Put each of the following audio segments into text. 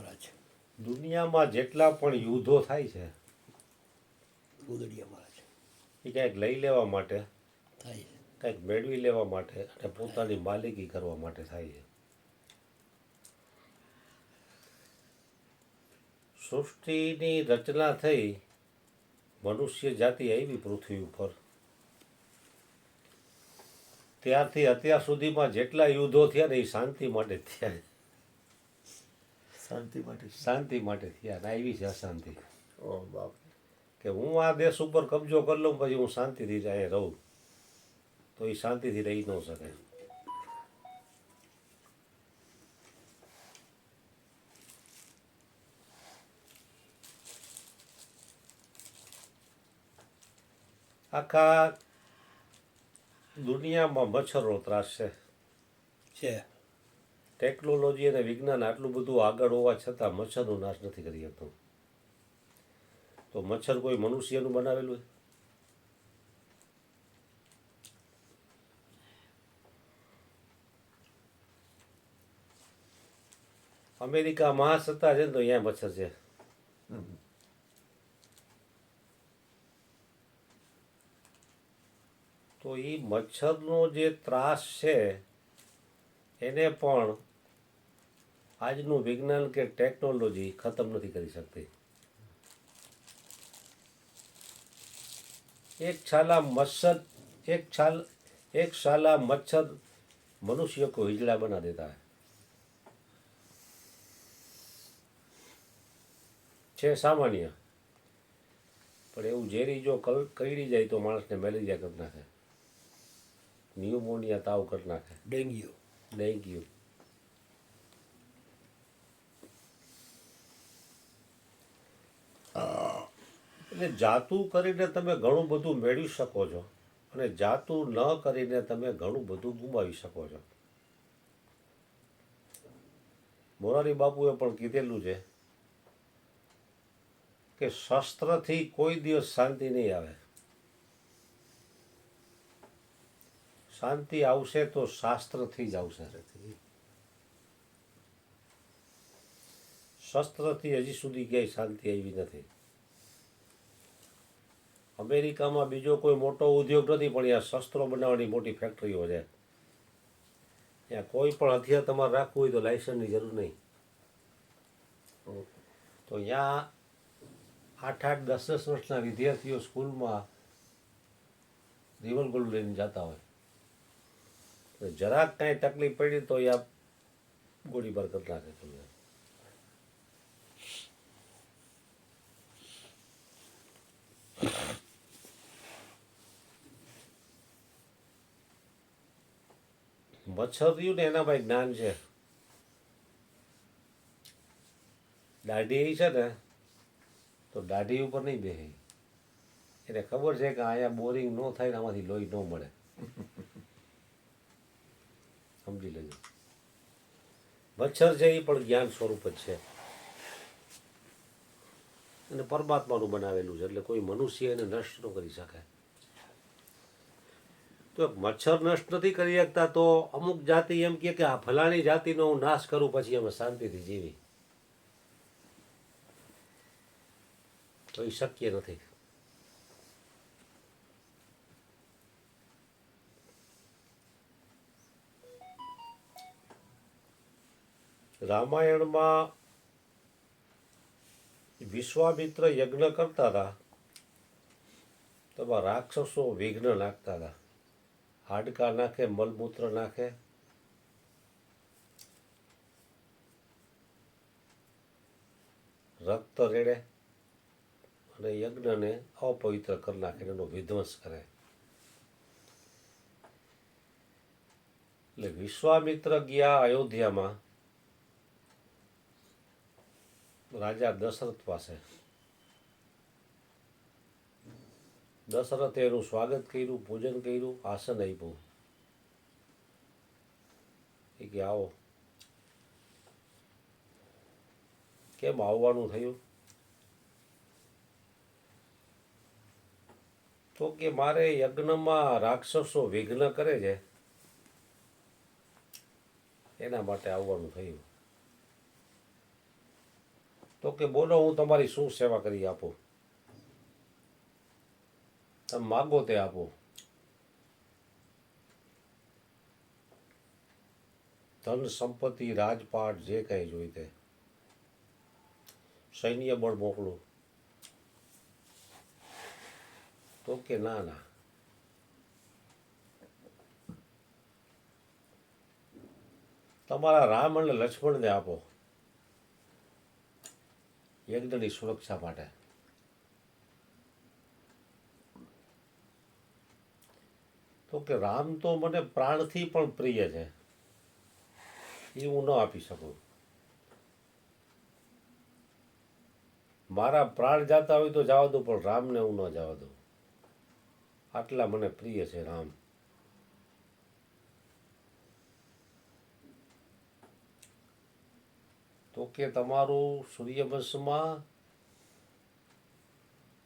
મહારાજ. દુનિયામાં જેટલા પણ યુદ્ધો થાય છે ગોદડિયા મહારાજ એ કંઈક લઈ લેવા માટે, થાય છે. કંઈક મેળવી લેવા માટે અને પોતાની માલિકી કરવા માટે થાય છે. સૃષ્ટિની રચના થઈ, મનુષ્ય જાતિ આવી પૃથ્વી ઉપર, ત્યારથી અત્યાર સુધીમાં જેટલા યુદ્ધો થયા ને એ શાંતિ માટે થયા. શાંતિ માટે. શાંતિ માટે થયા ને આવી છે અશાંતિ. ઓ બાપ. કે હું આ દેશ ઉપર કબજો કરી લઉં પછી હું શાંતિથી જાય રહું, તો એ શાંતિથી રહી ન શકે. આખા દુનિયામાં મચ્છરનો ત્રાસ છે. ટેકનોલોજી અને વિજ્ઞાન આટલું બધું આગળ હોવા છતાં મચ્છરનો નાશ નથી કરી શકતું. તો મચ્છર કોઈ મનુષ્યનું બનાવેલું? અમેરિકા મહાસત્તા છે ને તો અહીંયા મચ્છર છે. તો એ મચ્છરનો જે ત્રાસ છે એને પણ આજનું વિજ્ઞાન કે ટેકનોલોજી ખતમ નથી કરી શકતી. एक साला मच्छर मनुष्य को हिजड़ा बना देता है. છે સામાન્ય, પણ એવું ઝેરી જો કરડી જાય તો માણસને મેલેરિયા કરી નાખે, ન્યુમોનિયા તાવ કરી નાખે, ડેન્ગ્યુ. એટલે જાતું કરીને તમે ઘણું બધું મેળવી શકો છો અને જાતું ન કરીને તમે ઘણું બધું ગુમાવી શકો છો. મોરારી બાપુએ પણ કીધેલું છે કે શસ્ત્રથી કોઈ દિવસ શાંતિ નહીં આવે. શાંતિ આવશે તો શાસ્ત્રથી જ આવશે. શસ્ત્રથી હજી સુધી ક્યાંય શાંતિ આવી નથી. અમેરિકામાં બીજો કોઈ મોટો ઉદ્યોગ નથી, પણ ત્યાં શસ્ત્રો બનાવવાની મોટી ફેક્ટરીઓ છે. ત્યાં કોઈ પણ હથિયાર તમારે રાખવું હોય તો લાયસન્સની જરૂર નહીં. તો ત્યાં 8-8, 10-10 વર્ષના વિદ્યાર્થીઓ સ્કૂલમાં રિવોલ્વર લઈને જતા હોય, જરાક કાંઈ તકલીફ પડી તો ત્યાં ગોળીબાર કરી નાખે તમને. મચ્છર રહ્યું ને એના ભાઈ જ્ઞાન છે. દાઢી છે ને તો દાઢી ઉપર નહીં બેસે. એને ખબર છે કે અહીંયા બોરિંગ ન થાય ને આમાંથી લોહી ન મળે. સમજી લેજો. મચ્છર છે એ પણ જ્ઞાન સ્વરૂપ જ છે અને પરમાત્માનું બનાવેલું છે, એટલે કોઈ મનુષ્ય એને નષ્ટ ન કરી શકે. તો મચ્છર નષ્ટ નથી કરી શકતા તો અમુક જાતિ એમ કે આ ફલાણી જાતિનો હું નાશ કરું પછી અમે શાંતિથી જીવી, તો એ શક્ય નથી. રામાયણમાં વિશ્વામિત્ર યજ્ઞ કરતા હતા તો રાક્ષસો વિઘ્ન નાખતા હતા. હાડકા નાખે, મલમૂત્ર નાખે, રક્ત રેડે અને યજ્ઞને અપવિત્ર કરી નાખે, એનો વિધ્વંસ કરે. એટલે વિશ્વામિત્ર ગયા અયોધ્યામાં રાજા દશરથ પાસે. દશરથે એનું સ્વાગત કર્યું, પૂજન કર્યું, આસન આપ્યું. એ કે આવો. કેમ આવવાનું થયું? તો કે મારે યજ્ઞમાં રાક્ષસો વિઘ્ન કરે છે એના માટે આવવાનું થયું. તો કે બોલો હું તમારી શું સેવા કરી આપું. તમે માગો તે આપો. ધન સંપત્તિ રાજપાટ જે કંઈ જોઈ તે, સૈન્ય બળ મોકલું. તો કે ના ના, તમારા રામ અને લક્ષ્મણને આપો યજ્ઞની સુરક્ષા માટે. તો કે રામ તો મને પ્રાણથી પણ પ્રિય છે, એ હું ન આપી શકું. મારા પ્રાણ જાતા હોય તો જવા દઉં, પણ રામને હું ન જવા દઉં. આટલા મને પ્રિય છે રામ. તો કે તમારું સૂર્યવંશમાં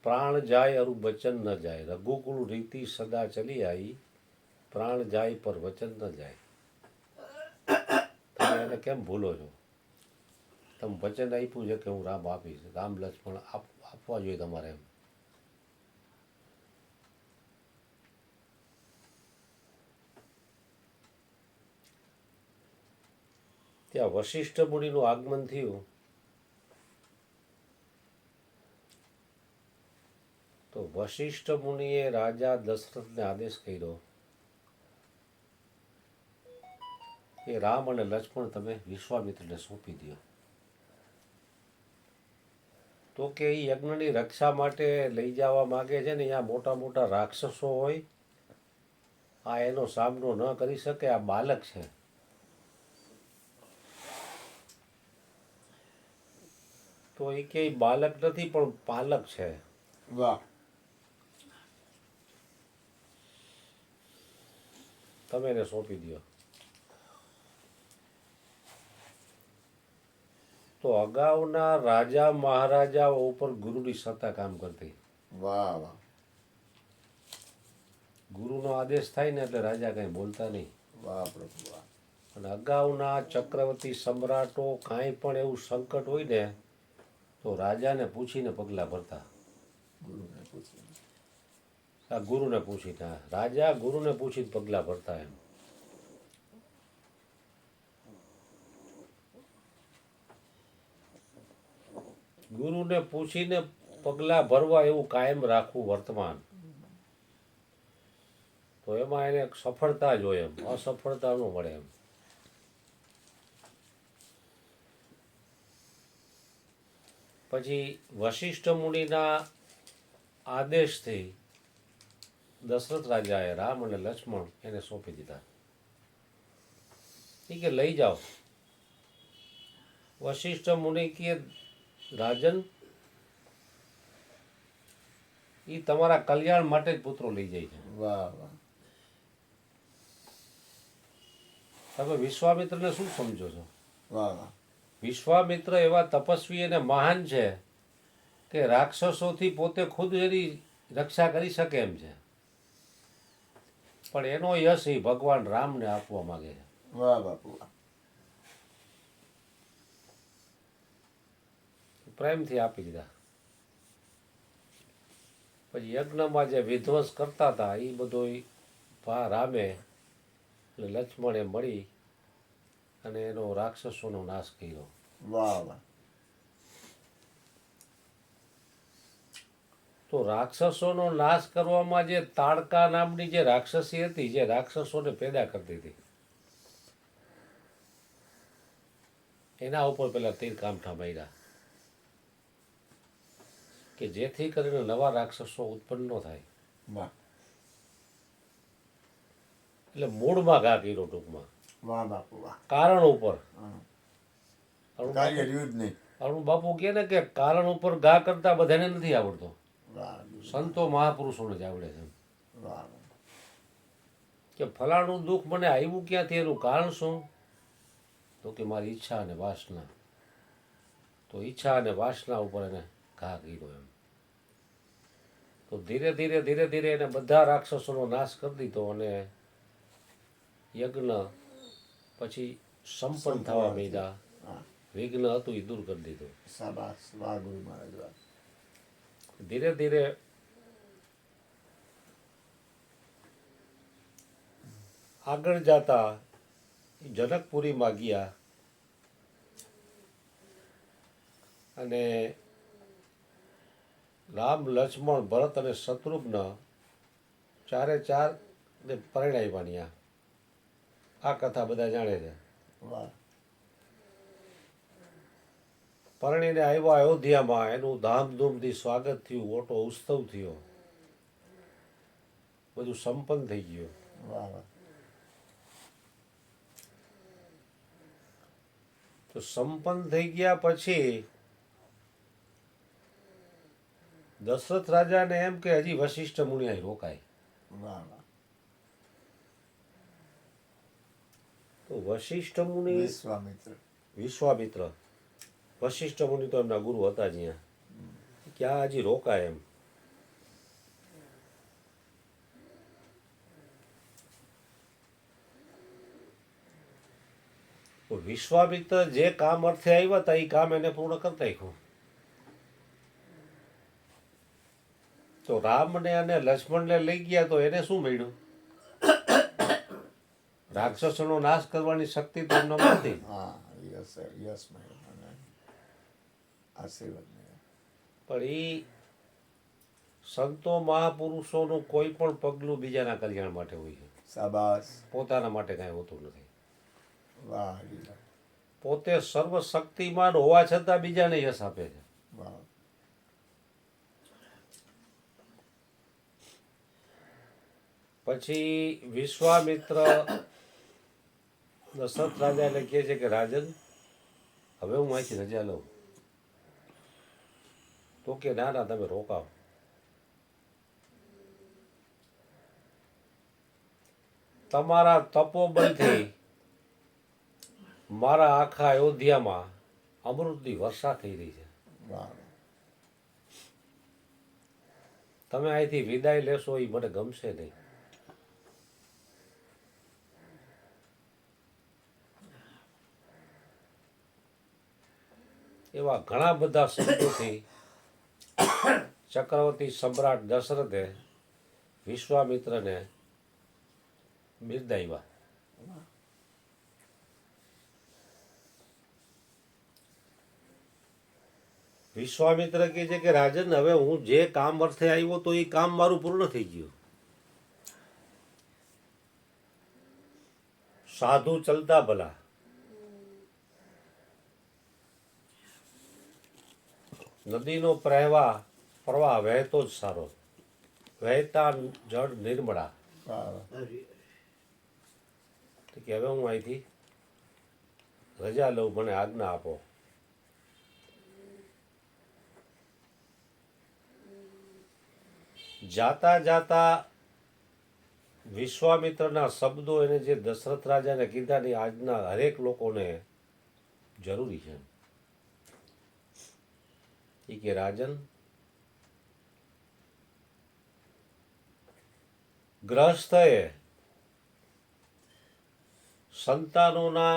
પ્રાણ જાય અરુ વચન ન જાય. રઘુકુળ રીતિ સદા ચલી આવી, પ્રાણ જાય પર વચન ન જાય. તમે એને કેમ ભૂલો છો? તમે વચન આપ્યું છે કે હું રામ આપીશ, રામ લક્ષ્મણ આપવા જોઈએ તમારે એમ. ત્યાં વશિષ્ઠ મુનિનું આગમન થયું. તો વશિષ્ઠ મુનિએ રાજા દશરથને આદેશ કર્યો કે રામ અને લક્ષ્મણ તમે વિશ્વામિત્રને સોંપી દો. તો કે એ યજ્ઞની રક્ષા માટે લઈ જવા માગે છે ને, અહીંયા મોટા મોટા રાક્ષસો હોય, આ એનો સામનો ન કરી શકે. આ બાલક છે, તો એ કે બાલક નથી પણ પાલક છે. વાહ. તમે એને સોંપી દો. તો અગાઉના રાજા મહારાજાઓ ઉપર ગુરુની સત્તા કામ કરતી. વાહ વાહ. ગુરુનો આદેશ થાય ને એટલે રાજા કંઈ બોલતા નહીં. વાહ પ્રભુ વાહ. અને અગાઉના ચક્રવર્તી સમ્રાટો કાંઈ પણ એવું સંકટ હોય ને તો રાજાને પૂછીને પગલાં ભરતા. ગુરુને પૂછીને. આ ગુરુને પૂછીને, રાજા ગુરુને પૂછીને પગલાં ભરતા એમ. ગુરુને પૂછીને પગલાં ભરવા એવું કાયમ રાખવું વર્તમાન. તો એમાં એને સફળતા જ હોય એમ, અસફળતા ન મળે એમ. પછી વશિષ્ઠ મુનિના આદેશથી દશરથ રાજાએ રામ અને લક્ષ્મણ એને સોંપી દીધા. એ કે લઈ જાઓ. વશિષ્ઠ મુનિ કે રાજન, એ તમારા કલ્યાણ માટે જ પુત્રો લઈ જાય છે. વાહ વાહ. તમે વિશ્વામિત્રને શું સમજો છો? વાહ વાહ. વિશ્વામિત્ર એવા તપસ્વી અને મહાન છે કે રાક્ષસોથી પોતે ખુદ એની રક્ષા કરી શકે એમ છે, પણ એનો યશ એ ભગવાન રામને આપવા માંગે છે. વાહ બાપુ વાહ. પ્રેમથી આપી દીધા. પછી યજ્ઞમાં જે વિધ્વંસ કરતા હતા એ બધો રામે એટલે લક્ષ્મણે મળી અને એનો રાક્ષસોનો નાશ કર્યો. વાહ વાહ. તો રાક્ષસોનો નાશ કરવામાં જે તાડકા નામની જે રાક્ષસી હતી, જે રાક્ષસોને પેદા કરતી હતી, એના ઉપર પેલા તીર કામઠા માર્યા કે જેથી કરીને નવા રાક્ષસો ઉત્પન્ન ન થાય. વાહ. એટલે મૂળમાં ઘા કર્યો ટૂંકમાં. વાહ બાપુ વાહ. કારણ ઉપર. કાર્ય યુદ્ધ નહીં. અરુણ બાપુ કહે ને કે કારણ ઉપર ઘા કરતા બધાને નથી આવડતો, વાહ. સંતો મહાપુરુષોને જ આવડે છે. વાહ. કે ફલાણું દુઃખ મને આવ્યું ક્યાંથી, એનું કારણ શું? તો કે મારી ઈચ્છા અને વાસના. તો ઈચ્છા અને વાસના ઉપર એને ઘા કર્યો એમ. તો ધીરે ધીરે ધીરે ધીરે એને બધા રાક્ષસોનો નાશ કરી દીધો અને યજ્ઞ પછી સંપન્ન થવા માંડ્યા. વિઘ્ન હતું એ દૂર કરી દીધું. શાબાશ, વાહ ગુરુ મહારાજ વાહ. ધીરે ધીરે આગળ જતા જનકપુરીમાં ગયા અને રામ, લક્ષ્મણ, ભરત અને શત્રુઘ્ન ચારે ચાર ને પરણાઈ બન્યા. આ કથા બધા જાણે છે. વાહ. પરણીને આવ્યા અયોધ્યામાં, એનું ધામધૂમથી સ્વાગત થયું, મોટો ઉત્સવ થયો, બધું સંપન્ન થઈ ગયું. વાહ વાહ. તો સંપન્ન થઈ ગયા પછી દશરથ રાજાને એમ કે હજી વશિષ્ઠ મુનિ અહીં રોકાય. વાહ વાહ. તો વશિષ્ઠ મુનિ, વિશ્વામિત્ર. વશિષ્ઠ મુનિ તો એમના ગુરુ હતા જ અહીંયા, ક્યાં હજી રોકાય એમ. તો વિશ્વામિત્ર જે કામ અર્થે આવ્યા હતા એ કામ એને પૂર્ણ કરતા નાખ્યું. તો રામને અને લક્ષ્મણને લઈ ગયા તો એને શું મળ્યું? રાક્ષસોનો નાશ કરવાની શક્તિ તો એમનામાં હતી. હા, યસ યસ મેડમ. અને આશીર્વાદ મેડમ. પણ એ સંતો મહાપુરુષોનું કોઈ પણ પગલું બીજાના કલ્યાણ માટે હોય છે. શાબાશ. પોતાના માટે કાંઈ હોતું નથી. વાહ. પોતે સર્વશક્તિમાન હોવા છતાં બીજાને યશ આપે છે. વાહ. પછી વિશ્વામિત્ર દશરથ રાજાને કહે છે કે રાજન, હવે હું અહીંથી રજા લઉં. તો કે ના ના, તમે રોકાવ. તમારા તપોબળથી મારા આખા અયોધ્યામાં અમૃતની વર્ષા થઈ રહી છે. વાહ. તમે અહીંથી વિદાય લેશો એ મને ગમશે નહીં. એવા ઘણા બધા શબ્દોથી ચક્રવર્તી સમ્રાટ દશરથે વિશ્વામિત્રને બિરદાવ્યા. વિશ્વામિત્ર કહે છે કે રાજન, હવે હું જે કામ અર્થે આવ્યો તો એ કામ મારું પૂર્ણ થઈ ગયું. સાધુ ચલતા ભલા, નદીનો પ્રવાહ વહેતો જ સારો, વહેતા જળ નિર્મળા. કે હવે હું અહીંથી રજા લઉં, મને આજ્ઞા આપો. જાતા જાતા વિશ્વામિત્રના શબ્દો એને જે દશરથ રાજાને કીધા ની આજના હરેક લોકોને જરૂરી છે. એ કે રાજન, ગ્રહસ્થએ સંતાનોના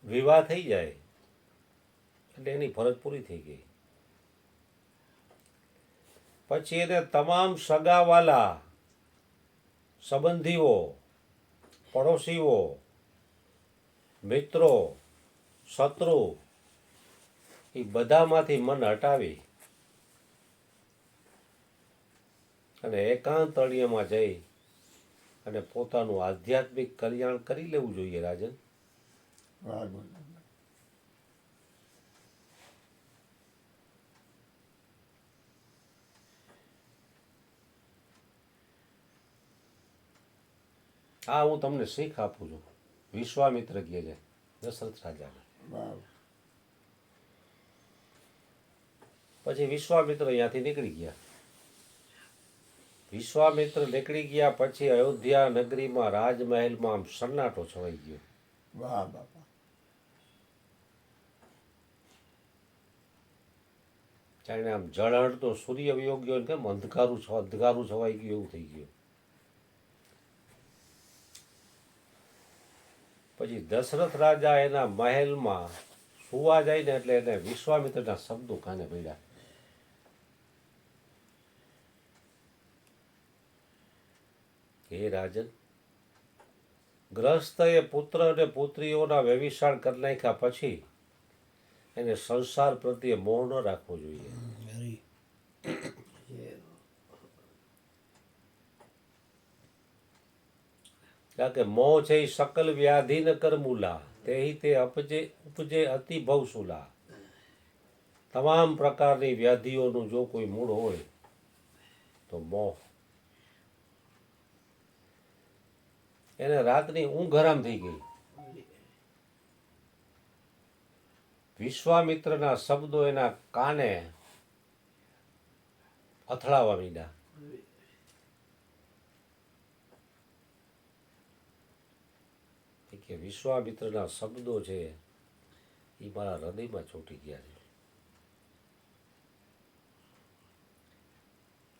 વિવાહ થઈ જાય એટલે એની ફરજ પૂરી થઈ ગઈ. પછી એને તમામ સગાવાલા, સંબંધીઓ, પડોશીઓ, મિત્રો, શત્રુ એ બધામાંથી મન હટાવી અને એકાંત અરણ્યમાં જઈ અને પોતાનું આધ્યાત્મિક કલ્યાણ કરી લેવું જોઈએ. રાજન, આ હું તમને શીખ આપું છું. વિશ્વામિત્ર કહે છે દશરથ રાજાને. પછી વિશ્વામિત્ર અહીંયાથી નીકળી ગયા. વિશ્વામિત્ર નીકળી ગયા પછી અયોધ્યા નગરીમાં રાજમહેલમાં આમ સન્નાટો છવાઈ ગયો. વાહ બાપા. જાણે આમ ઝળહળતો સૂર્ય વયો ગયો, કેમ અંધકારું છવાઈ ગયું એવું થઈ ગયું. પછી દશરથ રાજા એના મહેલમાં સુવા જાય ને એટલે એને વિશ્વામિત્રના શબ્દો કાને પડ્યા. હે રાજન, ગ્રસ્તએ પુત્ર અને પુત્રીઓના વ્યભિચાર કરી નાખ્યા પછી એને સંસાર પ્રત્યે મોહ ન રાખવો જોઈએ. કારણ કે મોહ છે એ સકલ વ્યાધિ ન કરમૂલા, તે ઉપજે અતિ ભવસુલા. તમામ પ્રકારની વ્યાધિઓનું જો કોઈ મૂળ હોય તો મોહ. એને રાતની ઊંઘ હરામ થઈ ગઈ. વિશ્વામિત્રના શબ્દો એના કાને અથડાવા માંડ્યા. કે વિશ્વામિત્રના શબ્દો છે એ મારા હૃદયમાં ચોંટી ગયા છે.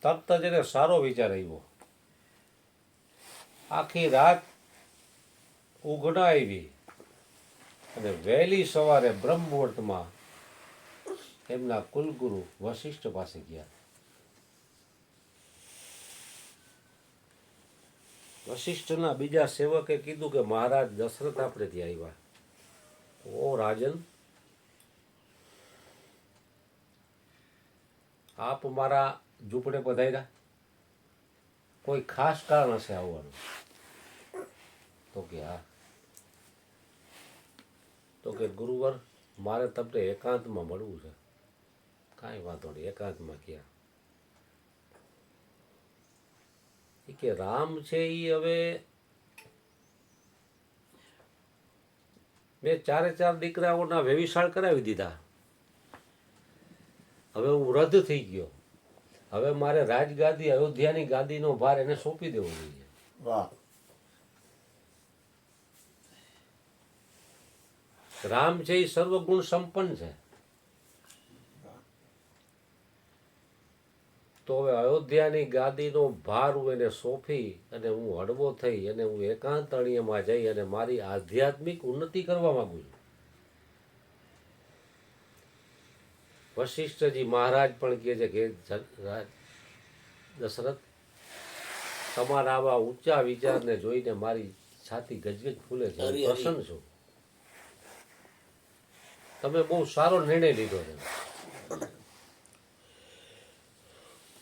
તરત જ એને સારો વિચાર આવ્યો. આખી રાત ઊંઘ ન આવી અને વહેલી સવારે બ્રહ્મ મુહૂર્તમાં એમના કુલગુરુ વશિષ્ઠ પાસે ગયા. વશિષ્ઠના બીજા સેવકે કીધું કે મહારાજ દશરથ આપણે ત્યાં આવ્યા. ઓ રાજન, આપ મારા ઝૂંપડે પધાર્યા, કોઈ ખાસ કારણ હશે આવવાનું? તો કે હા. તો કે ગુરુવર, મારે તમને એકાંતમાં મળવું છે. કાંઈ વાંધો નહીં, એકાંતમાં ક્યાં? કે રામ છે એ હવે મેં 4 દીકરાઓના વ્યભિચાર કરાવી દીધા. હવે હું વૃદ્ધ થઈ ગયો. હવે મારે રાજગાદી, અયોધ્યાની ગાદીનો ભાર એને સોંપી દેવો જોઈએ. વાહ. રામ છે એ સર્વગુણ સંપન્ન છે. તો હવે અયોધ્યાની ગાદીનો ભાર હું એને સોંપી અને હું હળવો થઈ અને હું એકાંત અરણ્યમાં જઈ અને મારી આધ્યાત્મિક ઉન્નતિ કરવા માંગુ છું. વશિષ્ઠજી મહારાજ પણ કહે છે કે દશરથ, તમારા આવા ઊંચા વિચારને જોઈને મારી છાતી ગજગજ ફૂલે છે. હું પ્રસન્ન છું. તમે બહુ સારો નિર્ણય લીધો છે.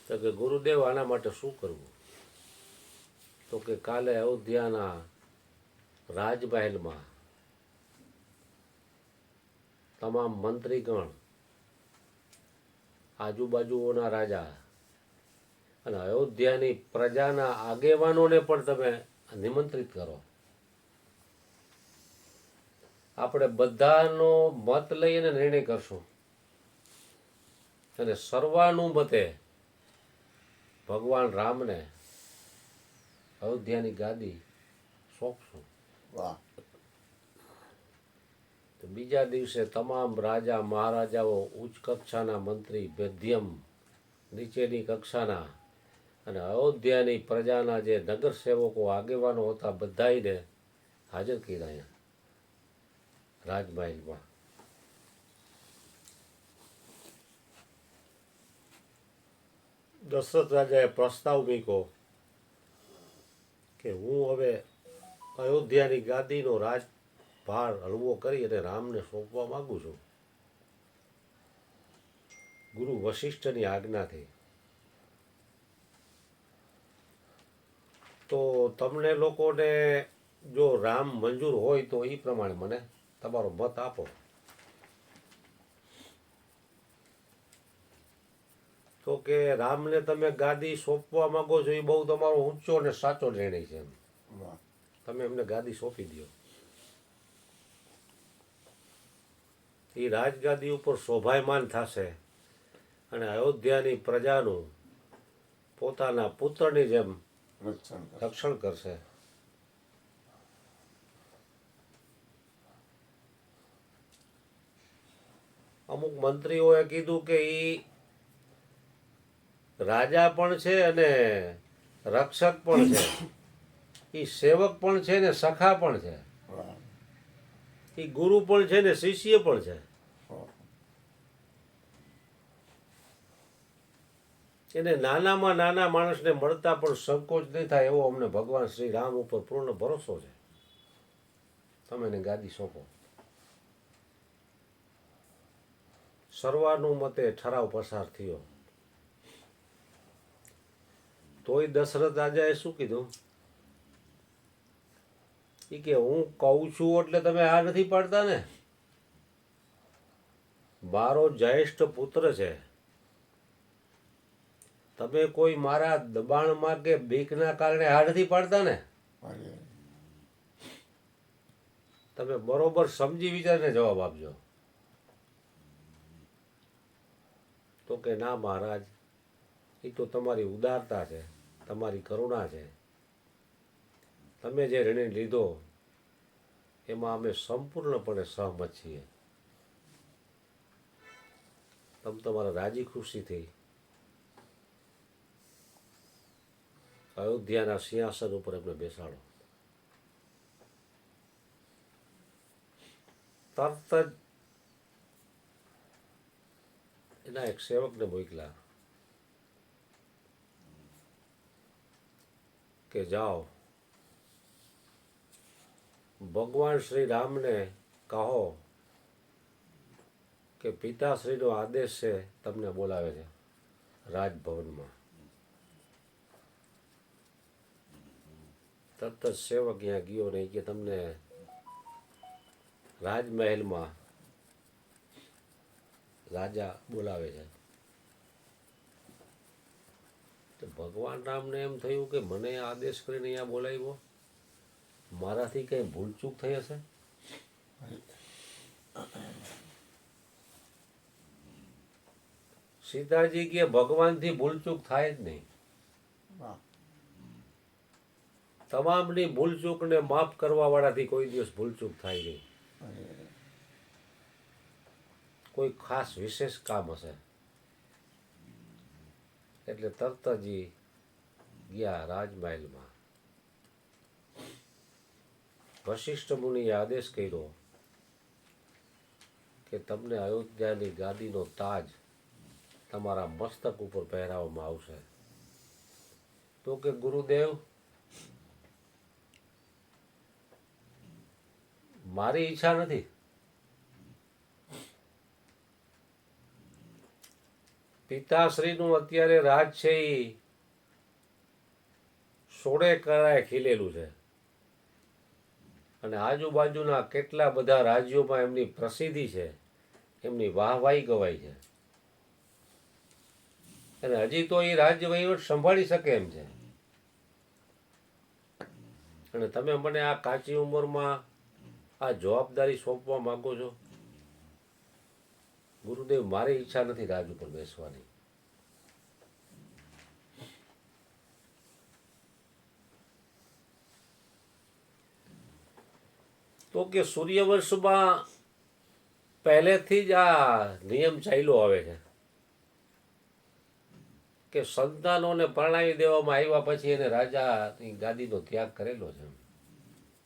તો કે ગુરુદેવ, આના માટે શું કરવું? તો કે કાલે અયોધ્યાના રાજમહેલમાં તમામ મંત્રીગણ, આજુબાજુઓના રાજા અને અયોધ્યાની પ્રજાના આગેવાનોને પણ તમે નિમંત્રિત કરો. આપણે બધાનો મત લઈ અને નિર્ણય કરશું અને સર્વાનુમતે ભગવાન રામને અયોધ્યાની ગાદી સોંપશું. વાહ. તો બીજા દિવસે તમામ રાજા મહારાજાઓ, ઉચ્ચ કક્ષાના મંત્રી, મધ્યમ નીચેની કક્ષાના અને અયોધ્યાની પ્રજાના જે નગર સેવકો આગેવાનો હતા બધાને હાજર કર્યા અહીંયા રાજમહેલમાં. દશરથ રાજાએ પ્રસ્તાવ મૂક્યો કે હું હવે અયોધ્યાની ગાદીનો રાજભાર હળવો કરી અને રામને સોંપવા માંગુ છું, ગુરુ વશિષ્ઠની આજ્ઞાથી. તો તમને લોકોને જો રામ મંજૂર હોય તો એ પ્રમાણે મને તમારો મત આપો. તો કે રામને તમે ગાદી સોંપવા માંગો છો એ બહુ તમારો ઊંચો અને સાચો નિર્ણય છે. તમે એમને ગાદી સોંપી દો. એ રાજગાદી ઉપર શોભાયમાન થશે અને અયોધ્યાની પ્રજાનું પોતાના પુત્રની જેમ રક્ષણ કરશે. અમુક મંત્રીઓએ કીધું કે એ રાજા પણ છે અને રક્ષક પણ છે, એ સેવક પણ છે ને સખા પણ છે, એ ગુરુ પણ છે ને શિષ્ય પણ છે. એને નાનામાં નાના માણસને મળતા પણ સંકોચ નહીં થાય એવો અમને ભગવાન શ્રી રામ ઉપર પૂર્ણ ભરોસો છે. તમે એને ગાદી સોંપો. સર્વાનુમતે ઠરાવ પસાર થયો. તોય દશરથ રાજાએ શું કીધું? એ કે હું કહું છું એટલે તમે આ નથી પાડતા ને. મારો જ્યેષ્ઠ પુત્ર છે. તમે કોઈ મારા દબાણમાં કે બીકના કારણે આ નથી પાડતા ને. પાડીએ. તમે બરોબર સમજી વિચારીને જવાબ આપજો. તો કે ના મહારાજ, એ તો તમારી ઉદારતા છે, તમારી કરુણા છે. તમે જે નિર્ણય લીધો એમાં અમે સંપૂર્ણપણે સહમત છીએ. તમે તમારા રાજી ખુશીથી અયોધ્યાના સિંહાસન ઉપર એમને બેસાડો. તરત જ એના એક સેવકને મોકલા કે જાઓ, ભગવાન શ્રી રામને કહો કે પિતાશ્રીનો આદેશ છે, તમને બોલાવે છે રાજભવનમાં. તરત જ સેવક ત્યાં ગયો નહીં કે તમને રાજમહેલમાં રાજા બોલાવે છે. તો ભગવાન રામને એમ થયું કે મને આદેશ કરીને અહીંયા બોલાવ્યો, મારાથી કંઈ ભૂલચૂક થઈ હશે. સીતાજી કે ભગવાનથી ભૂલચૂક થાય જ નહીં. વાહ. તમામની ભૂલચૂકને માફ કરવા વાળાથી કોઈ દિવસ ભૂલચૂક થાય નહીં. પાડીએ. કોઈ ખાસ વિશેષ કામ હશે. એટલે તરત જ ઈ ગયા રાજમહેલમાં. વશિષ્ઠ મુનિએ આદેશ કર્યો કે તમને અયોધ્યાની ગાદીનો તાજ તમારા મસ્તક ઉપર પહેરાવવામાં આવશે. તો કે ગુરુદેવ, મારી ઈચ્છા નથી. પિતાશ્રીનું અત્યારે રાજ છે એ સોળે કળાએ ખીલેલું છે અને આજુબાજુના કેટલા બધા રાજ્યોમાં એમની પ્રસિદ્ધિ છે, એમની વાહવાહી ગવાઈ છે અને હજી તો એ રાજ્ય વહીવટ સંભાળી શકે એમ છે. અને તમે મને આ કાચી ઉંમરમાં આ જવાબદારી સોંપવા માંગો છો? ગુરુદેવ, મારી ઈચ્છા નથી રાજ ઉપર બેસવાની. તો કે સૂર્યવંશમાં પહેલેથી જ આ નિયમ ચાલ્યો આવે છે કે સંતાનોને પરણાવી દેવામાં આવ્યા પછી એને રાજાની ગાદીનો ત્યાગ કરેલો છે.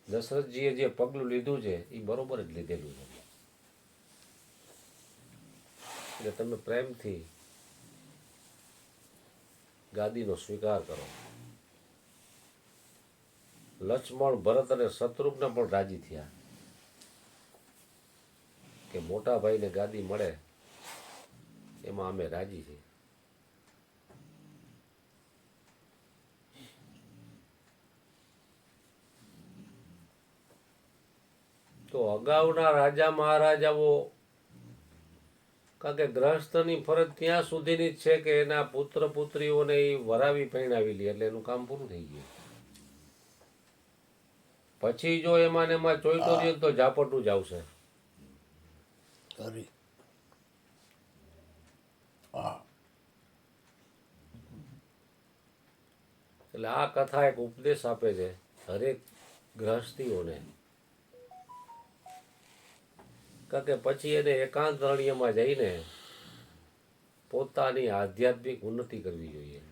દશરથજીએ જે પગલું લીધું છે એ બરોબર જ લીધેલું છે. એટલે તમે પ્રેમથી ગાદીનો સ્વીકાર કરો. લક્ષ્મણ, ભરત અને શત્રુઘ્ન પણ રાજી થયા કે મોટા ભાઈને ગાદી મળે એમાં અમે રાજી છીએ. તો અગાઉના રાજા મહારાજાઓ, કારણ કે ગ્રહસ્થની ફરજ ત્યાં સુધીની જ છે કે એના પુત્ર પુત્રીઓને એ વરાવી પરણાવી લે એટલે એનું કામ પૂરું થઈ ગયું. પછી જો એમાં ને એમાં ચોઈટો રહ્યો તો ઝાપટું જ આવશે. કરી. હા. એટલે આ કથા એક ઉપદેશ આપે છે હરેક ગ્રહસ્થીઓને, કારણ કે પછી એને એકાંત રણ્યમાં જઈને પોતાની આધ્યાત્મિક ઉન્નતિ કરવી જોઈએ.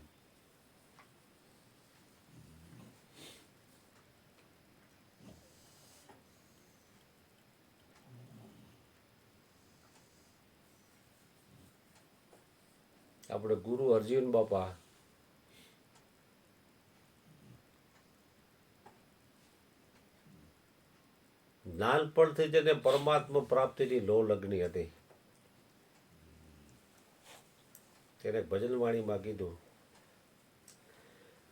આપણે ગુરુ અર્જુન બાપા નાનપણથી જેને પરમાત્મા પ્રાપ્તિની લો લગ્ની હતી તેને ભજનવાણીમાં કીધું,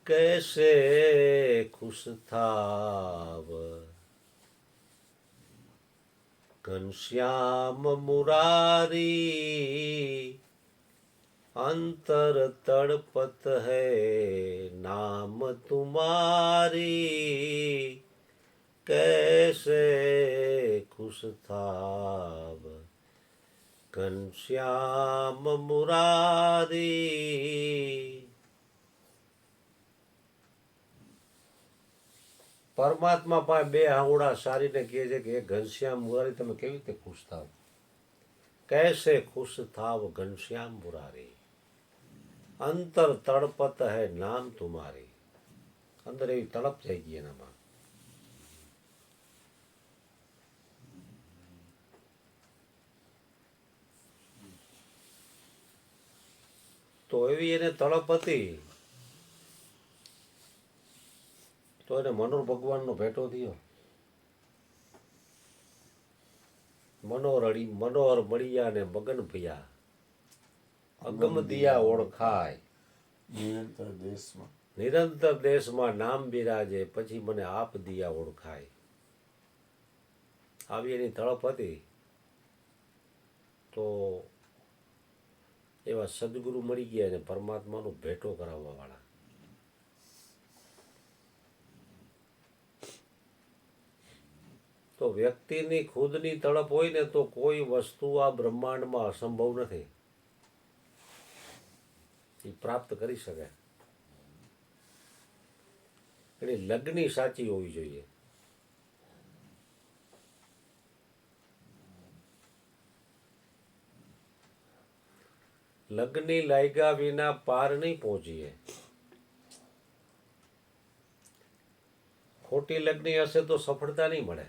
कैसे खुश थाव घनश्याम मुरारी, अंतर तड़पत है नाम तुम्हारी, कैसे खुश थाव घनश्याम मुरारी। પરમાત્મા પાસે બે આંગળા સારીને કહે છે કે ઘનશ્યામ મુરારી તમે કેવી રીતે ખુશ થાવ, कैसे खुश થાવ ઘનશ્યામ મુરારી, અંતર તડપત હૈ નામ તુમારી, અંદર એવી તડપ થઈ ગઈ એનામાં. તો એવી એને તડપ હતી તો એને મનોહર ભગવાનનો ભેટો થયો. મનોહર મળ્યા ને મગન ભયા, અગમ દિયા ઓળખાય, નિરંતર દેશમાં નામ બિરાજે, પછી મને આપ દિયા ઓળખાય. આવી એની તળપ હતી. તો એવા સદગુરુ મળી ગયા અને પરમાત્માનો ભેટો કરાવવા વાળા. તો વ્યક્તિની ખુદની તડપ હોય ને તો કોઈ વસ્તુ આ બ્રહ્માંડમાં અસંભવ નથી, એ પ્રાપ્ત કરી શકે. એની લગ્ની સાચી હોવી જોઈએ. લગ્ની લાગ્યા વિના પાર નહીં પહોંચીએ. ખોટી લગ્ની હશે તો સફળતા નહીં મળે.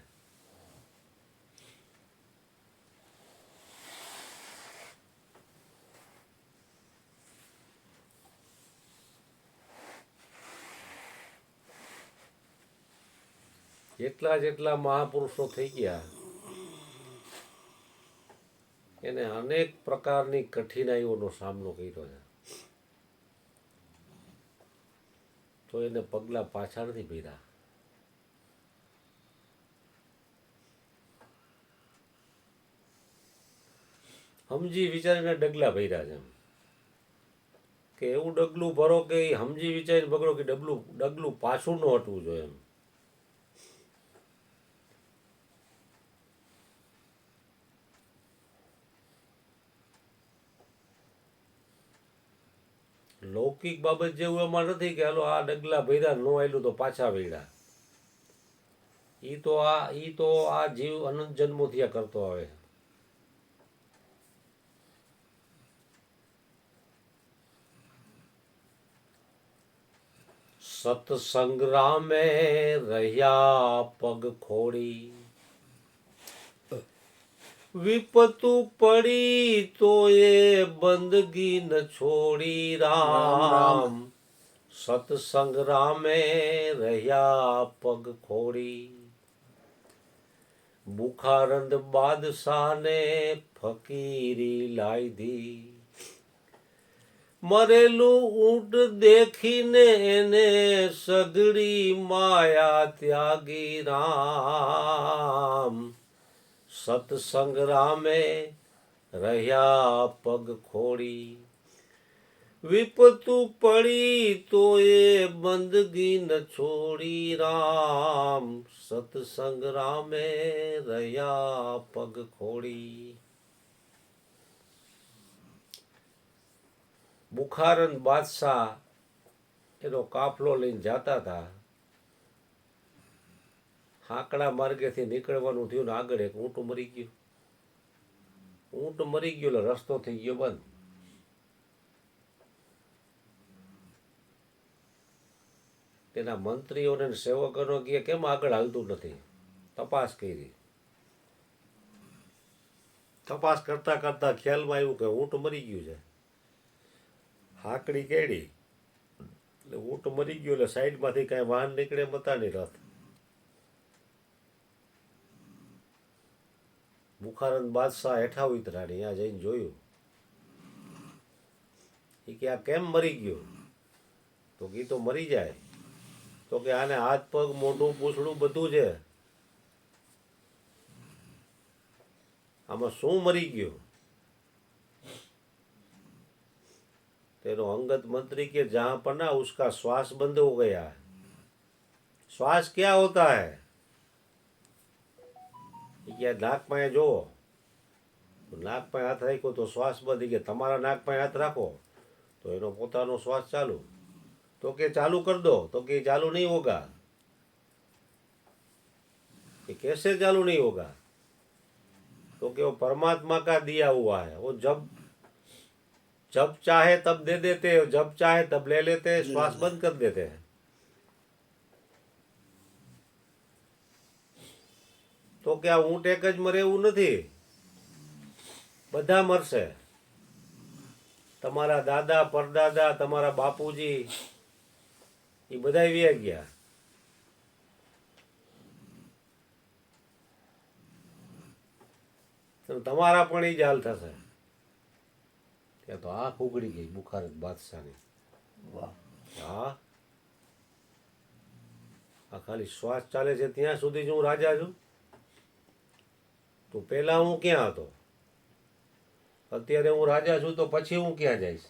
જેટલા મહાપુરુષો થઈ ગયા એને અનેક પ્રકારની કઠિનાઈઓનો સામનો કર્યો છે, તો એને પગલા પાછા નથી ભર્યા. સમજી વિચારીને ડગલા ભર્યા છે, કે એવું ડગલું ભરો કે સમજી વિચારીને પકડો કે ડગલું પાછું ન હટવું જોઈએ એમ. લૌકિક બાબત જેવું એમાં નથી કે હાલો આ ડગલા ભર્યા ન આવેલું તો પાછા ભર્યા. ઈ તો આ જીવ અનંત જન્મોથી આ કરતો આવે. સતસંગ્રામે રહ્યા પગ ખોડી, વિપતુ પડી તો એ બંદગી ન છોડી રામ. સતસંગ્રામે રહ્યા પગ ખોડી, બુખારંદ બાદશાહને ફકીરી લાયધી. મરેલું ઊંટ દેખીને એને સગડી માયા ત્યાગી રામ. સતસંગ્રામે રહ્યા પગ ખોડી, વિપતુ પડી તો એ બંદગી ન છોડી રામ. સતસંગ્રામે રહ્યા પગ ખોડી. બુખારન બાદશાહ એનો કાફલો લઈને જતા હતા. હાંકડા માર્ગેથી નીકળવાનું થયું ને આગળ એક ઊંટ મરી ગયું. ઊંટ મરી ગયું એટલે રસ્તો થઈ ગયો બંધ. તેના મંત્રીઓને સેવકોને કહે કેમ આગળ હાલતું નથી. તપાસ કરી. તપાસ કરતા કરતા ખ્યાલમાં આવ્યું કે ઊંટ મરી ગયું છે. હાકડી કેડી એટલે ઊંટ મરી ગયો એટલે સાઈડમાંથી કાંઈ વાહન નીકળે બતા નહીં રથ. બુખારન બાદશાહ હેઠા ઉતરા ને ત્યાં જઈને જોયું એ કે આ કેમ મરી ગયો? તો કે તો મરી જાય. તો કે આને હાથ પગ મોઢું પૂંછડું બધું છે, આમાં શું મરી ગયું? तेरो अंगद मंत्री के जहां पना उसका श्वास बंद हो गया है. श्वास क्या होता है? क्या नाक पाए जो नाक पाए हाथ राखो तो श्वास बंद गया. તમારા નાક પાએ હાથ રાખો તો એનો પોતાનો શ્વાસ ચાલુ. तो के चालू कर दो. तो के चालू नहीं होगा. ये कैसे चालू नहीं होगा? तो कि वो परमात्मा का दिया हुआ है. वो जब चाहे तब दे देते हैं, जब चाहे तब ले लेते हैं, श्वास बंद कर देते हैं. तो क्या ऊँट एक ज मरे એવું નથી, બધા મરશે. તમારા દાદા પરદાદા તમારા બાપુજી એ બધા વ્યા ગયા. તમારા પણ એ જ હાલ થશે. ત્યાં તો આંખ ઉગડી ગઈ બુખારત બાદશાહની. વાહ. હા, આ ખાલી શ્વાસ ચાલે છે ત્યાં સુધી જ હું રાજા છું. તો પહેલા હું ક્યાં હતો? અત્યારે હું રાજા છું તો પછી હું ક્યાં જઈશ?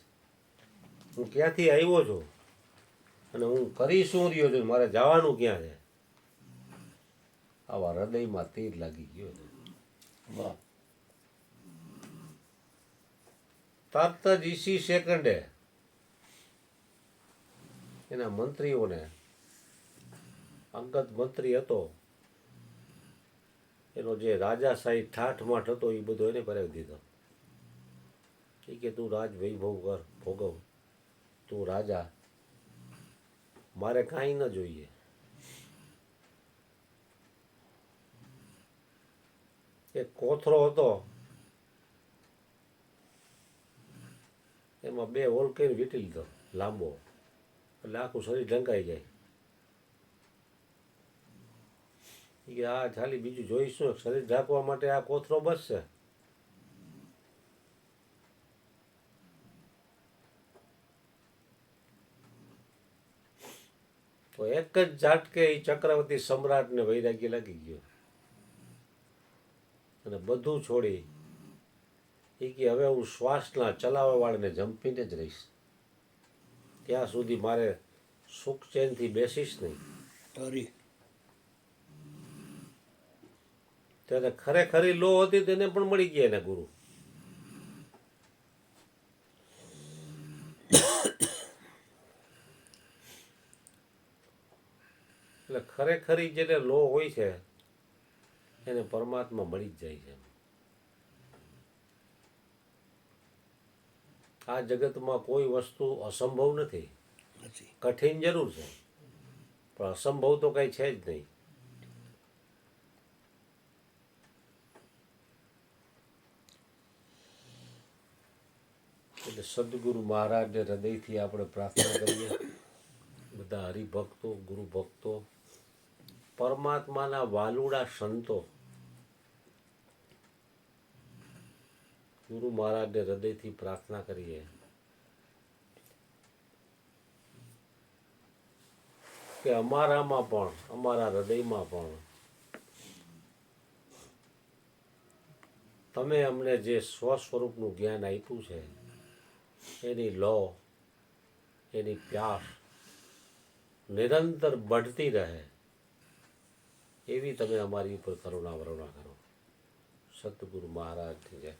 હું ક્યાંથી આવ્યો છું અને હું કરી શું રહ્યો છું? મારે જવાનું ક્યાં છે? આવા હૃદયમાં તીર લાગી ગયો છે. વાહ. તરત જ ઇસી સેકન્ડે એના મંત્રીઓને, અંગત મંત્રી હતો એનો જે રાજાશાહી ઠાઠમાઠ હતો એ બધો એને કરાવી દીધો. એ કે તું રાજ વૈભવ કર, ભોગવ, તું રાજા, મારે કાંઈ ન જોઈએ. એક કોથરો હતો એમાં 2 હોલ કરીને વીંટી લીધો લાંબો, એટલે આખું શરીર ઢંકાઈ જાય. કે આ ખાલી બીજું જોઈશું, શરીર ઢાંકવા માટે આ કોથરો બસશે. તો એક જ ઝાટકે એ ચક્રવર્તી સમ્રાટને વૈરાગ્ય લાગી ગયો અને બધું છોડી એ કે હવે હું શ્વાસના ચલાવવા વાળાને જંપીને જ રહીશ. ત્યાં સુધી મારે સુખ ચેનથી બેસીશ નહીં. ત્યારે ખરેખરી લો હતી તેને પણ મળી ગયા એને ગુરુ. એટલે ખરેખરી જેને લો હોય છે એને પરમાત્મા મળી જ જાય છે. આ જગતમાં કોઈ વસ્તુ અસંભવ નથી. કઠિન જરૂર છે પણ અસંભવ તો કઈ છે જ નહીં. એટલે સદગુરુ મહારાજને હૃદયથી આપણે પ્રાર્થના કરીએ, બધા હરિભક્તો, ગુરુ ભક્તો, પરમાત્માના વાલુડા સંતો ગુરુ મહારાજને હૃદયથી પ્રાર્થના કરીએ કે અમારામાં પણ, અમારા હૃદયમાં પણ તમે અમને જે સ્વ સ્વરૂપનું જ્ઞાન આપ્યું છે એની લો, એની પ્યાસ નિરંતર बढ़તી રહે એવી તમે અમારી ઉપર કરુણા વરુણા કરો. સતગુરુ મહારાજની જય.